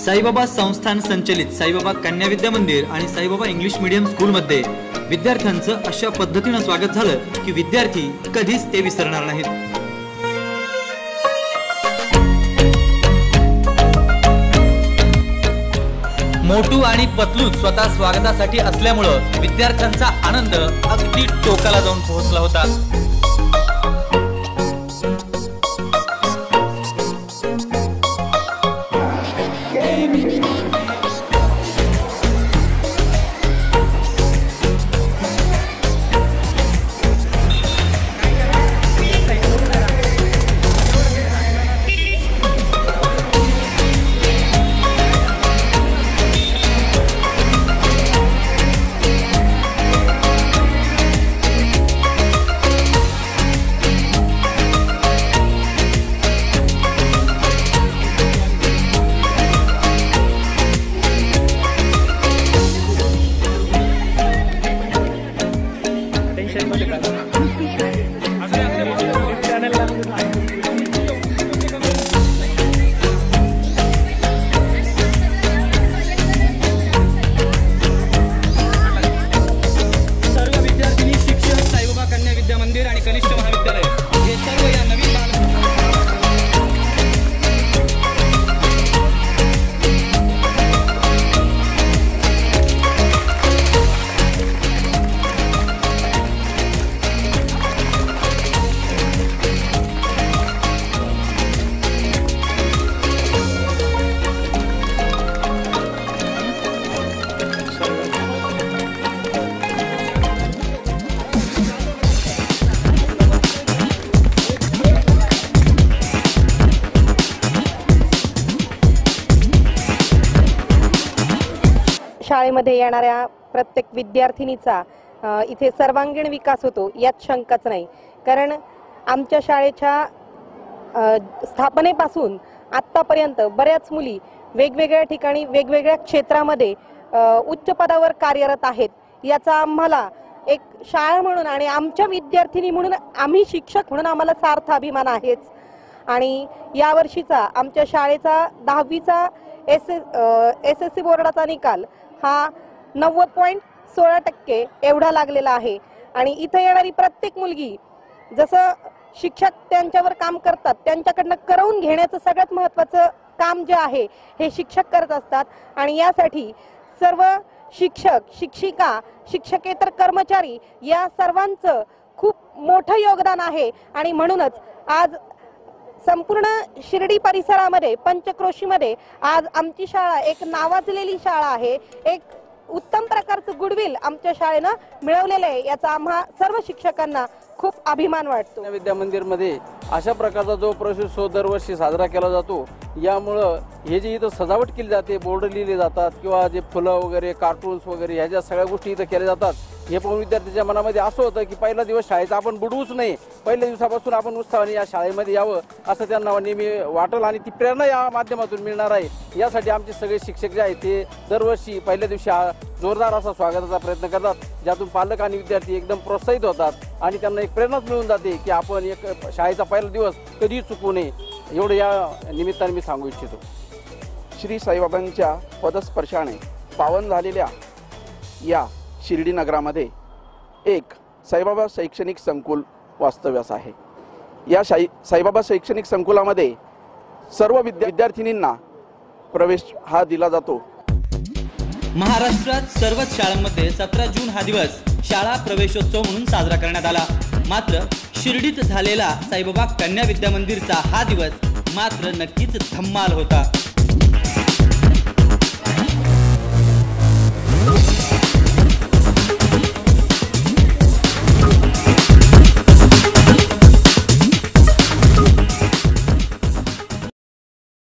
साईबाबा संस्थान संचलित साईबाबा कन्या विद्या मंदिर आणि साईबाबा इंग्लिश मीडियम स्कूलमध्ये विद्यार्थ्यांचं अशा पद्धतीने स्वागत झालं की विद्यार्थी कधीच ते विसरणार नाहीत। मोटू आणि पतलू स्वतः स्वागतासाठी असल्यामुळे विद्यार्थ्यांचा आनंद अगदी टोकाला जाऊन पोहोचला होता। शाळेमध्ये येणाऱ्या प्रत्येक विद्यार्थिनीचा इथे सर्वांगीण विकास होतो यात शंकाच नाही। कारण आमच्या शाळेच्या स्थापनेपासून आतापर्यंत बऱ्याच मुली वेगवेगळ्या ठिकाणी वेगवेगळ्या क्षेत्रामध्ये उच्च पदावर कार्यरत आहेत। याचा आम्हाला एक शाळा म्हणून आणि आमच्या विद्यार्थिनी म्हणून आम्ही शिक्षक म्हणून आम्हाला सार्थ अभिमान आहेच। आणि या वर्षीचा आमच्या शाळेचा 10वीचा SSC बोर्डाचा निकाल हा 90.16% एवढा लागलेला आहे। आणि इथे येणारी प्रत्येक मुलगी जसं शिक्षक त्यांच्यावर काम करतात त्यांच्याकडनं करवून घेण्याचं सगळ्यात महत्त्वाचं काम जे आहे हे शिक्षक करत असतात। आणि यासाठी सर्व शिक्षक शिक्षिका शिक्षकेतर कर्मचारी या सर्वांचं खूप मोठं योगदान आहे। आणि म्हणूनच आज संपूर्ण शिर्डी परिसरामध्ये पंचक्रोशीमध्ये आज आमची शाळा एक नावाजलेली शाळा आहे। एक उत्तम प्रकारचं गुडविल आमच्या शाळेनं मिळवलेलं आहे याचा आम्हा सर्व शिक्षकांना खूप अभिमान वाटतो। विद्या मंदिर मध्ये अशा प्रकारचा जो प्रवेशोत्सव दरवर्षी साजरा केला जातो यामुळं हे जे इथं सजावट केली जाते बोर्ड लिहिले जातात किंवा जे फुलं वगैरे कार्टून्स वगैरे ह्या ज्या सगळ्या गोष्टी इथं केल्या जातात हे पाहून विद्यार्थ्यांच्या मनामध्ये असं होतं की पहिला दिवस शाळेचा आपण बुडवूच नाही, पहिल्या दिवसापासून आपण उत्साहाने या शाळेमध्ये यावं असं त्यांना नेहमी वाटेल आणि ती प्रेरणा या माध्यमातून मिळणार आहे। यासाठी आमचे सगळे शिक्षक जे आहेत ते दरवर्षी पहिल्या दिवशी जोरदार असा स्वागताचा प्रयत्न करतात, ज्यातून पालक आणि विद्यार्थी एकदम प्रोत्साहित होतात आणि त्यांना एक प्रेरणा मिळून जाते की आपण एक शाळेचा पहिला दिवस कधीही चुकू नये एवढं या निमित्ताने मी सांगू इच्छितो। श्री साईबाबांच्या पदस्पर्शाने पावन झालेल्या या शिर्डी नगरामध्ये एक साईबाबा शैक्षणिक संकुल वास्तव्यास आहे। या साईबाबा शैक्षणिक संकुलामध्ये सर्व विद्यार्थिनींना प्रवेश हा दिला जातो। महाराष्ट्रात सर्वच शाळांमध्ये 17 जून हा दिवस शाळा प्रवेशोत्सव म्हणून साजरा करण्यात आला। मात्र शिर्डीत झालेला साईबाबा कन्या विद्या मंदिरचा हा दिवस मात्र नक्कीच धम्माल होता।